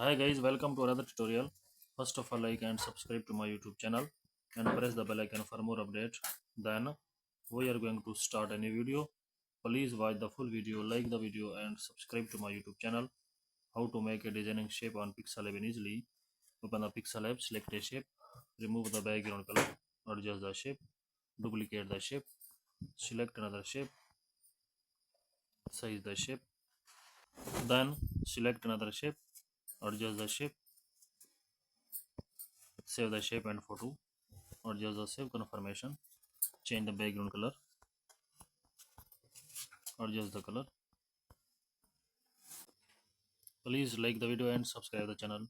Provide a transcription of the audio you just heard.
Hi guys, welcome to another tutorial. First of all, like and subscribe to my YouTube channel and press the bell icon for more updates. Then we are going to start a new video. Please watch the full video, like the video and subscribe to my YouTube channel. How to make a designing shape on Pixel 11 easily. Open the Pixel app, select a shape, remove the background color, adjust the shape, duplicate the shape, select another shape, size the shape, then select another shape, adjust the shape, save the shape and photo, adjust the save confirmation, change the background color, adjust the color. Please like the video and subscribe the channel.